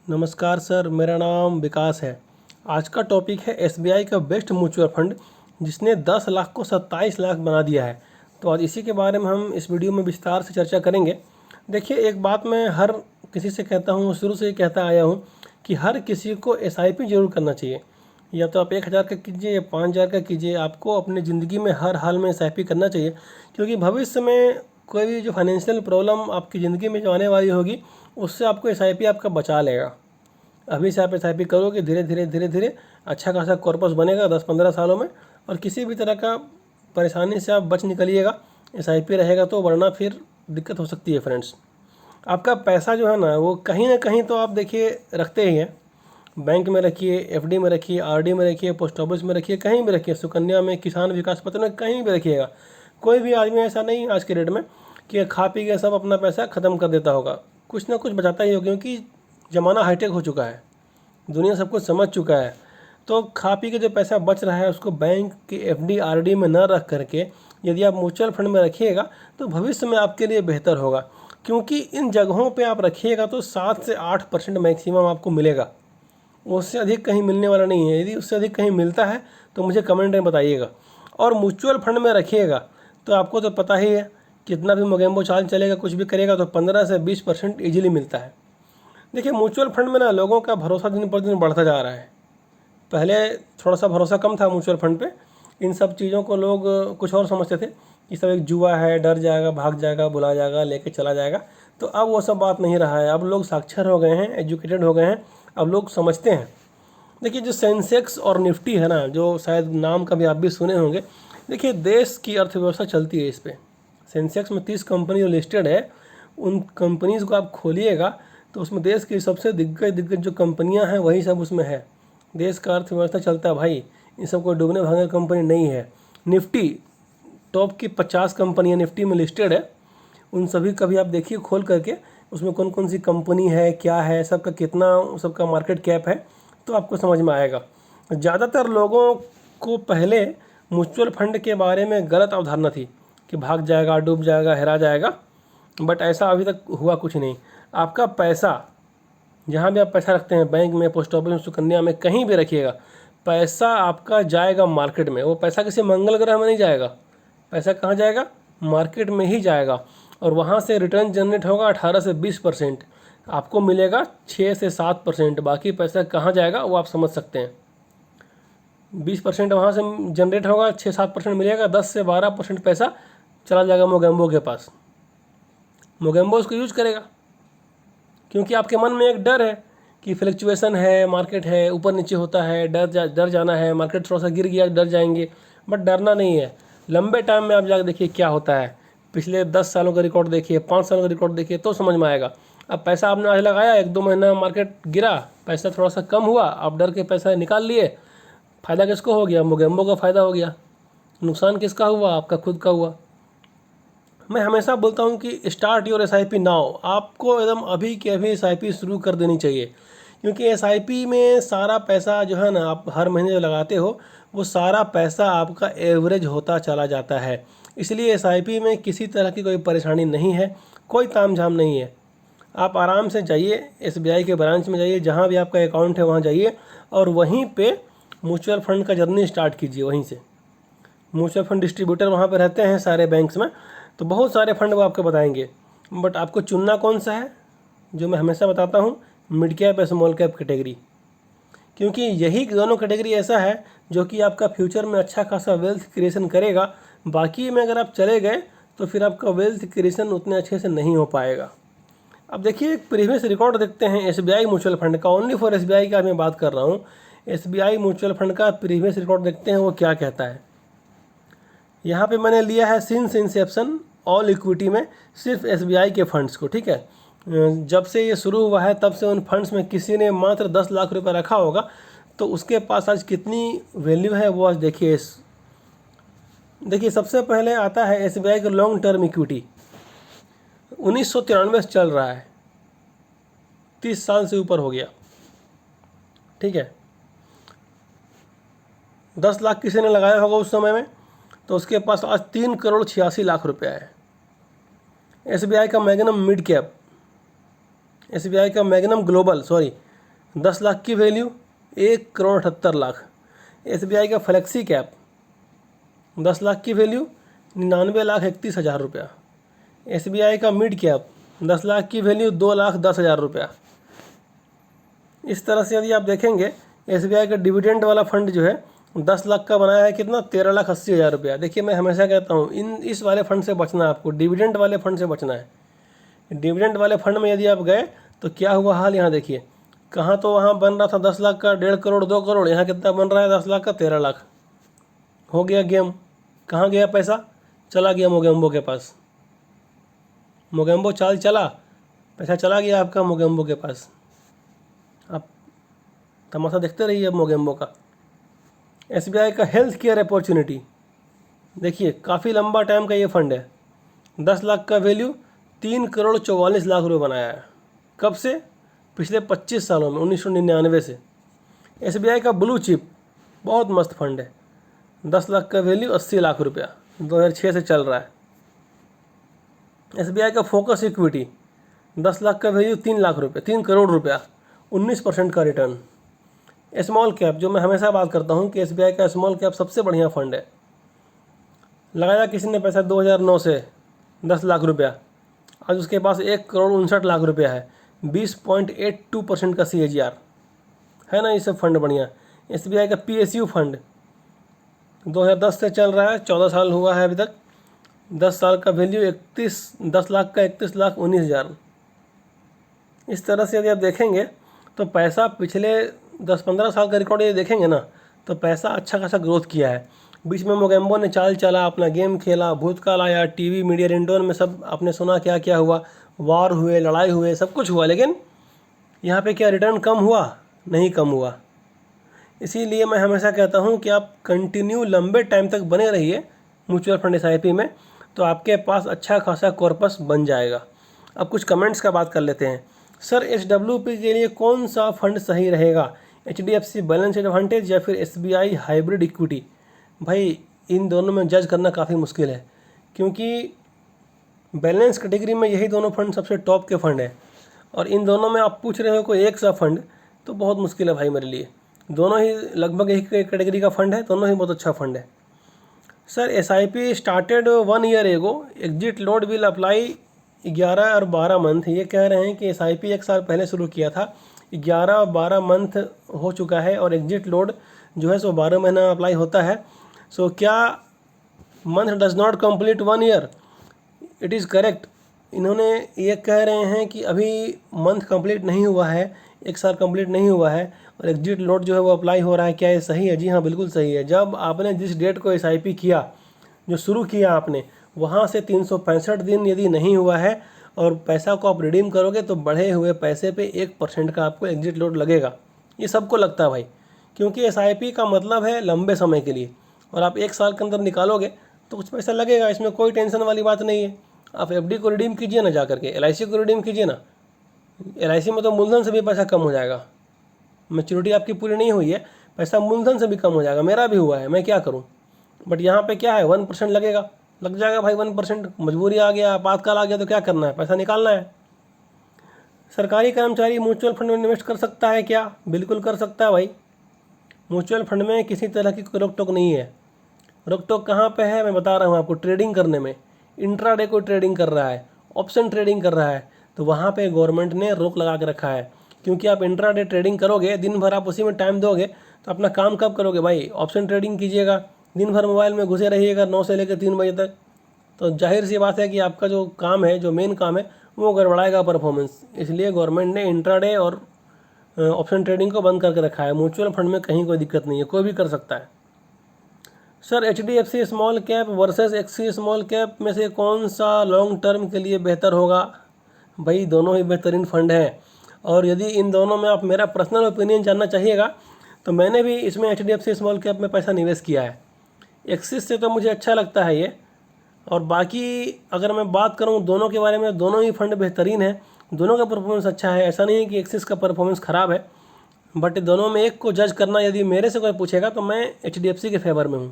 नमस्कार सर, मेरा नाम विकास है। आज का टॉपिक है एसबीआई का बेस्ट म्यूचुअल फंड जिसने 10 लाख को 27 लाख बना दिया है। तो आज इसी के बारे में हम इस वीडियो में विस्तार से चर्चा करेंगे। देखिए, एक बात मैं हर किसी से कहता हूँ, शुरू से ही कहता आया हूँ कि हर किसी को एसआईपी जरूर करना चाहिए। या तो आप 1000 का कीजिए या 5000 का कीजिए, आपको अपनी ज़िंदगी में हर हाल में एसआईपी करना चाहिए। क्योंकि भविष्य में कोई भी जो फाइनेंशियल प्रॉब्लम आपकी ज़िंदगी में जो आने वाली होगी, उससे आपको एसआईपी आपका बचा लेगा। अभी से आप एसआईपी करोगे, धीरे धीरे धीरे धीरे अच्छा खासा कॉर्पस बनेगा 10-15 सालों में, और किसी भी तरह का परेशानी से आप बच निकलिएगा। एसआईपी रहेगा तो, वरना फिर दिक्कत हो सकती है फ्रेंड्स। आपका पैसा जो है ना कहीं ना कहीं तो आप देखिए रखते ही हैं। बैंक में रखिए, एफडी में रखिए, आरडी में रखिए, पोस्ट ऑफिस में रखिए, कहीं भी रखिए, सुकन्या में, किसान विकास पत्र में, कहीं भी रखिएगा। कोई भी आदमी ऐसा नहीं आज के डेट में कि खा पी के सब अपना पैसा ख़त्म कर देता होगा। कुछ ना कुछ बचाता ही होगा, क्योंकि ज़माना हाईटेक हो चुका है, दुनिया सब कुछ समझ चुका है। तो खा पी के जो पैसा बच रहा है उसको बैंक के एफडी आरडी में न रख करके यदि आप म्यूचुअल फंड में रखिएगा तो भविष्य में आपके लिए बेहतर होगा। क्योंकि इन जगहों पे आप रखिएगा तो 7 से 8% मैक्सिमम आपको मिलेगा, उससे अधिक कहीं मिलने वाला नहीं है। यदि उससे अधिक कहीं मिलता है तो मुझे कमेंट में बताइएगा। और म्यूचुअल फंड में रखिएगा तो आपको तो पता ही है, कितना भी मोगेम्बो चाल चलेगा, कुछ भी करेगा तो 15 से 20% ईजिली मिलता है। देखिए, म्यूचुअल फंड में ना लोगों का भरोसा दिन पर दिन बढ़ता जा रहा है। पहले थोड़ा सा भरोसा कम था म्यूचुअल फंड पे। इन सब चीज़ों को लोग कुछ और समझते थे कि सब एक जुआ है, डर जाएगा, भाग जाएगा, बुला जाएगा, लेके चला जाएगा। तो अब वो सब बात नहीं रहा है। अब लोग साक्षर हो गए हैं, एजुकेटेड हो गए हैं, अब लोग समझते हैं। देखिए, जो सेंसेक्स और निफ्टी है ना, जो शायद नाम कभी आप भी सुने होंगे। देखिए, देश की अर्थव्यवस्था चलती है इस पर। सेंसेक्स में 30 कंपनी जो लिस्टेड है, उन कंपनीज़ को आप खोलिएगा तो उसमें देश की सबसे दिग्गज जो कंपनियां हैं वही सब उसमें है। देश का अर्थव्यवस्था चलता है भाई, इन सब कोई डूबने भागने कंपनी नहीं है। निफ्टी टॉप की 50 कंपनियां निफ्टी में लिस्टेड है। उन सभी का भी आप देखिए खोल करके, उसमें कौन कौन सी कंपनी है, क्या है, सबका कितना सबका मार्केट कैप है, तो आपको समझ में आएगा। ज़्यादातर लोगों को पहले म्यूचुअल फंड के बारे में गलत अवधारणा थी कि भाग जाएगा, डूब जाएगा, हेरा जाएगा। बट ऐसा अभी तक हुआ कुछ नहीं। आपका पैसा, जहाँ भी आप पैसा रखते हैं, बैंक में, पोस्ट ऑफिस में, सुकन्या में, कहीं भी रखिएगा, पैसा आपका जाएगा मार्केट में। वो पैसा किसी मंगल ग्रह में नहीं जाएगा। पैसा कहाँ जाएगा? मार्केट में ही जाएगा। और वहाँ से रिटर्न जनरेट होगा 18 से 20%, आपको मिलेगा 6 से 7%। बाकी पैसा कहाँ जाएगा वो आप समझ सकते हैं। 20% वहाँ से जनरेट होगा, 6-7% मिलेगा, 10 से 12% पैसा चला जाएगा मोगेम्बो के पास। मोगेम्बो उसको यूज करेगा, क्योंकि आपके मन में एक डर है कि फ्लक्चुएशन है, मार्केट है, ऊपर नीचे होता है, डर जाना है, मार्केट थोड़ा सा गिर गया डर जाएंगे। बट डरना नहीं है। लंबे टाइम में आप जाकर देखिए क्या होता है। पिछले 10 सालों का रिकॉर्ड देखिए, 5 सालों का रिकॉर्ड देखिए, तो समझ में आएगा। अब पैसा आपने आज लगाया, 1-2 महीना मार्केट गिरा, पैसा थोड़ा सा कम हुआ, आप डर के पैसा निकाल लिए। फ़ायदा किसको हो गया? मोगेम्बो का फ़ायदा हो गया। नुकसान किसका हुआ? आपका खुद का हुआ। मैं हमेशा बोलता हूँ कि स्टार्ट योर एसआईपी नाउ। आपको एकदम अभी के अभी एसआईपी शुरू कर देनी चाहिए। क्योंकि एसआईपी में सारा पैसा जो है ना, आप हर महीने जो लगाते हो, वो सारा पैसा आपका एवरेज होता चला जाता है। इसलिए एसआईपी में किसी तरह की कोई परेशानी नहीं है, कोई तामझाम नहीं है। आप आराम से जाइए, एसबीआई के ब्रांच में जाइए, जहाँ भी आपका अकाउंट है वहाँ जाइए, और वहीं पे म्यूचुअल फंड का जर्नी स्टार्ट कीजिए। वहीं से म्यूचुअल फंड डिस्ट्रीब्यूटर वहाँ पे रहते हैं सारे बैंक्स में, तो बहुत सारे फंड वो आपको बताएंगे। बट आपको चुनना कौन सा है? जो मैं हमेशा बताता हूँ, मिड कैप या स्मॉल कैप कैटेगरी। क्योंकि यही दोनों कैटेगरी ऐसा है जो कि आपका फ्यूचर में अच्छा खासा वेल्थ क्रिएशन करेगा। बाकी में अगर आप चले गए तो फिर आपका वेल्थ क्रिएशन उतने अच्छे से नहीं हो पाएगा। अब देखिए, एक प्रीवियस रिकॉर्ड देखते हैं एसबीआई म्यूचुअल फंड का। ओनली फॉर एसबीआई का मैं बात कर रहा हूँ। एसबीआई म्यूचुअल फंड का प्रीवियस रिकॉर्ड देखते हैं वो क्या कहता है। यहाँ पे मैंने लिया है सिंस इंसेप्शन ऑल इक्विटी में सिर्फ एसबीआई के फंड्स को, ठीक है। जब से ये शुरू हुआ है तब से उन फंड्स में किसी ने मात्र 10 लाख रुपए रखा होगा, तो उसके पास आज कितनी वैल्यू है वो आज देखिए। देखिए, सबसे पहले आता है एसबीआई का लॉन्ग टर्म इक्विटी। 1993 से चल रहा है, 30 साल से ऊपर हो गया, ठीक है। 10 लाख किसी ने लगाया होगा उस समय में, तो उसके पास आज 3,86,00,000 रुपया है। एसबीआई का मैग्नम मिड कैप, एसबीआई का मैग्नम ग्लोबल, 10 लाख की वैल्यू 1,78,00,000। SBI का फ्लेक्सी कैप 10 लाख की वैल्यू 99,31,000 रुपया। SBI का मिड कैप 10 लाख की वैल्यू 2,10,000 रुपया। इस तरह से यदि आप देखेंगे SBI का डिविडेंड वाला फंड जो है 10 लाख का बनाया है कितना, 13,80,000 रुपया। देखिए मैं हमेशा कहता हूँ इस वाले फंड से बचना है आपको, डिविडेंड वाले फंड से बचना है। डिविडेंड वाले फंड में यदि आप गए तो क्या हुआ हाल, यहाँ देखिए कहाँ तो वहाँ बन रहा था 10 लाख का 1.5 करोड़ 2 करोड़, यहाँ कितना बन रहा है 10 लाख का 13 लाख। हो गया गेम। कहाँ गया पैसा, चला गया मोगेम्बो के पास। मोगेम्बो चाल चला, पैसा चला गया आपका मोगेम्बो के पास। आप तमाशा देखते रहिए अब मोगेम्बो का। SBI का हेल्थ केयर अपॉर्चुनिटी देखिए काफ़ी लंबा टाइम का ये फंड है। 10 लाख का वैल्यू 3,44,00,000 रुपये बनाया है। कब से, पिछले 25 सालों में, 1999 से। SBI का ब्लू चिप बहुत मस्त फंड है। 10 लाख का वैल्यू 80 लाख रुपया, 2006 से चल रहा है। SBI का फोकस इक्विटी 10 लाख का वैल्यू 3 लाख रुपये, 3 करोड़ रुपया, 19% का रिटर्न। स्मॉल कैप, जो मैं हमेशा बात करता हूँ कि SBI का स्मॉल कैप सबसे बढ़िया फंड है। लगाया किसी ने पैसा 2009 से 10 लाख रुपया, आज उसके पास 1,59,00,000 रुपया है, 20.82% का CAGR है ना। ये सब फंड बढ़िया। SBI का PSU फंड 2010 से चल रहा है, 14 साल हुआ है अभी तक। 10 साल का वैल्यू 10 लाख का 31,19,000। इस तरह से यदि आप देखेंगे तो पैसा पिछले 10-15 साल का रिकॉर्ड यदि देखेंगे ना तो पैसा अच्छा खासा ग्रोथ किया है। बीच में मोगेम्बो ने चाल चला, अपना गेम खेला, भूतकाल आया, टीवी मीडिया रिंगटोन में सब आपने सुना क्या क्या हुआ, वार हुए, लड़ाई हुए, सब कुछ हुआ, लेकिन यहाँ पे क्या रिटर्न कम हुआ? नहीं कम हुआ। इसीलिए मैं हमेशा कहता हूँ कि आप कंटिन्यू लंबे टाइम तक बने रहिए म्यूचुअल फंड SIP में, तो आपके पास अच्छा खासा कॉर्पस बन जाएगा। अब कुछ कमेंट्स का बात कर लेते हैं। सर SWP के लिए कौन सा फंड सही रहेगा, HDFC बैलेंस एडवांटेज या फिर SBI हाइब्रिड इक्विटी? भाई इन दोनों में जज करना काफ़ी मुश्किल है, क्योंकि बैलेंस कैटेगरी में यही दोनों फंड सबसे टॉप के फंड है, और इन दोनों में आप पूछ रहे हो कोई एक सा फंड, तो बहुत मुश्किल है भाई मेरे लिए। दोनों ही लगभग एक कैटेगरी का फंड है, दोनों ही बहुत अच्छा फंड है। Sir SIP started 1 year ago, exit load will apply 11 और 12 मंथ। ये कह रहे हैं कि SIP 1 साल पहले शुरू किया था, 11 और 12 मंथ हो चुका है, और एग्जिट लोड जो है सो 12 महीना अप्लाई होता है। सो क्या month does not complete 1 year? It is correct. इन्होंने ये कह रहे हैं कि अभी मंथ कंप्लीट नहीं हुआ है, 1 साल कंप्लीट नहीं हुआ है, और एग्जिट लोड जो है वो अप्लाई हो रहा है। क्या ये सही है? जी हाँ, बिल्कुल सही है। जब आपने जिस डेट को SIP किया, जो शुरू किया आपने, वहाँ से 365 दिन यदि नहीं हुआ है और पैसा को आप रिडीम करोगे तो बढ़े हुए पैसे पे 1% का आपको एग्जिट लोड लगेगा। ये सबको लगता है भाई, क्योंकि SIP का मतलब है लंबे समय के लिए, और आप 1 साल के अंदर निकालोगे तो कुछ पैसा लगेगा, इसमें कोई टेंशन वाली बात नहीं है। आप FD को रिडीम कीजिए ना, जा करके LIC को रिडीम कीजिए ना। LIC में तो मूलधन से भी पैसा कम हो जाएगा, मैच्योरिटी आपकी पूरी नहीं हुई है, पैसा मूलधन से भी कम हो जाएगा। मेरा भी हुआ है, मैं क्या करूं। बट यहाँ पे क्या है, 1% लगेगा, लग जाएगा भाई 1%। मजबूरी आ गया, आपातकाल आ गया तो क्या करना है, पैसा निकालना है। सरकारी कर्मचारी म्यूचुअल फंड में इन्वेस्ट कर सकता है क्या? बिल्कुल कर सकता है भाई। म्यूचुअल फंड में किसी तरह की कोई रोक टोक नहीं है। रोक टोक कहाँ पे है, मैं बता रहा हूँ आपको। ट्रेडिंग करने में, इंट्राडे को ट्रेडिंग कर रहा है, ऑप्शन ट्रेडिंग कर रहा है, तो वहाँ पे गवर्नमेंट ने रोक लगा के रखा है। क्योंकि आप इंट्राडे ट्रेडिंग करोगे, दिन भर आप उसी में टाइम दोगे, तो अपना काम कब करोगे भाई? ऑप्शन ट्रेडिंग कीजिएगा, दिन भर मोबाइल में घुसे रहिएगा 9 से लेकर 3 बजे तक, तो जाहिर सी बात है कि आपका जो काम है, जो मेन काम है, वो गड़बड़ाएगा परफॉर्मेंस। इसलिए गवर्नमेंट ने इंट्राडे और ऑप्शन ट्रेडिंग को बंद करके रखा है। म्यूचुअल फंड में कहीं कोई दिक्कत नहीं है, कोई भी कर सकता है। Sir HDFC small cap versus axis small cap में से कौन सा लॉन्ग टर्म के लिए बेहतर होगा? भाई दोनों ही बेहतरीन फंड हैं, और यदि इन दोनों में आप मेरा पर्सनल ओपिनियन जानना चाहिएगा तो मैंने भी इसमें HDFC स्मॉल कैप में पैसा निवेश किया है। एक्सिस से तो मुझे अच्छा लगता है ये, और बाकी अगर मैं बात करूं दोनों के बारे में, दोनों ही फंड बेहतरीन है, दोनों का परफॉर्मेंस अच्छा है। ऐसा नहीं है कि एक्सिस का परफॉर्मेंस ख़राब है, बट दोनों में एक को जज करना यदि मेरे से कोई पूछेगा तो मैं HDFC के फेवर में हूँ।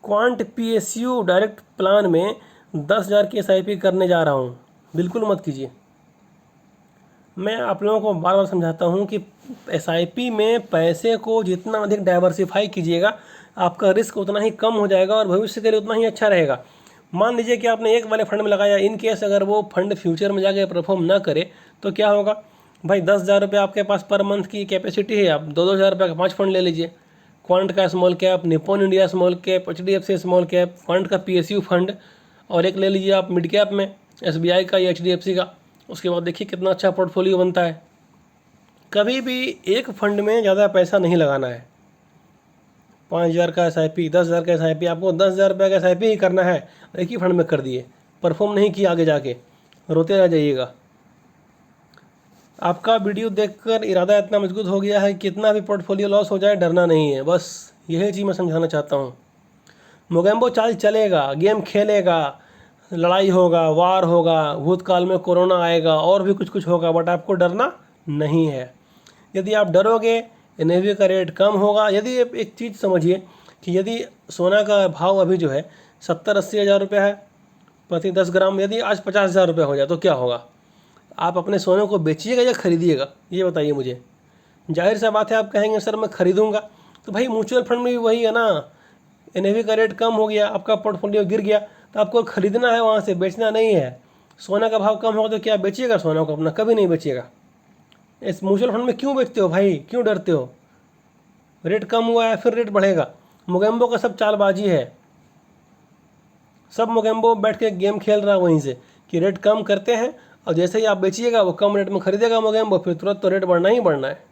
क्वांट PSU डायरेक्ट प्लान में 10,000 की SIP करने जा रहा हूँ। बिल्कुल मत कीजिए। मैं आप लोगों को बार बार समझाता हूँ कि एसआईपी में पैसे को जितना अधिक डाइवर्सिफाई कीजिएगा, आपका रिस्क उतना ही कम हो जाएगा और भविष्य के लिए उतना ही अच्छा रहेगा। मान लीजिए कि आपने एक वाले फंड में लगाया, इन केस अगर वो फंड फ्यूचर में जाके परफॉर्म ना करे तो क्या होगा भाई? 10,000 रुपये आपके पास पर मंथ की कैपेसिटी है, आप 2-2 हज़ार रुपये का 5 फंड ले लीजिए। क्वांट का small cap, Nippon India small cap, HDFC small cap, quant का PSU फंड, और एक ले लीजिए आप मिड कैप में SBI का या HDFC का। उसके बाद देखिए कितना अच्छा पोर्टफोलियो बनता है। कभी भी एक फंड में ज़्यादा पैसा नहीं लगाना है। 5,000 का SIP, 10,000 का SIP, आपको 10,000 रुपये का SIP ही करना है, एक ही फंड में कर दिए, परफॉर्म नहीं किया, आगे जाके रोते रह जाइएगा। आपका वीडियो देखकर इरादा इतना मजबूत हो गया है, कितना भी पोर्टफोलियो लॉस हो जाए डरना नहीं है, बस यही चीज़ मैं समझाना चाहता हूँ। मोगेम्बो चाल चलेगा, गेम खेलेगा, लड़ाई होगा, वार होगा, भूतकाल में कोरोना आएगा और भी कुछ कुछ होगा, बट आपको डरना नहीं है। यदि आप डरोगे, NAV का रेट कम होगा। यदि एक चीज़ समझिए कि यदि सोना का भाव अभी जो है 70-80 हज़ार रुपये है प्रति 10 ग्राम, यदि आज 50,000 रुपये हो जाए तो क्या होगा? आप अपने सोने को बेचिएगा या खरीदिएगा, ये बताइए मुझे। जाहिर सा बात है आप कहेंगे सर मैं खरीदूंगा, तो भाई म्यूचुअल फंड में भी वही है ना, NAV का रेट कम हो गया, आपका पोर्टफोलियो गिर गया, तो आपको खरीदना है, वहाँ से बेचना नहीं है। सोना का भाव कम होगा तो क्या बेचिएगा सोना को अपना? कभी नहीं बेचिएगा। इस म्यूचुअल फंड में क्यों बेचते हो भाई, क्यों डरते हो? रेट कम हुआ है फिर रेट बढ़ेगा। मोगेम्बो का सब चालबाजी है, सब मोगेम्बो बैठ के गेम खेल रहा है वहीं से कि रेट कम करते हैं और जैसे ही आप बेचिएगा वो कम रेट में खरीदेगा मोगेम्बो, फिर तुरंत तो रेट बढ़ना ही बढ़ना है।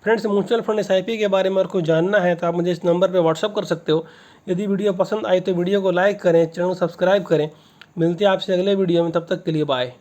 फ्रेंड्स, म्यूचुअल फंड SIP के बारे में अगर कुछ जानना है तो आप मुझे इस नंबर पर व्हाट्सअप कर सकते हो। यदि वीडियो पसंद आई तो वीडियो को लाइक करें, चैनल को सब्सक्राइब करें। मिलते हैं आपसे अगले वीडियो में, तब तक के लिए बाय।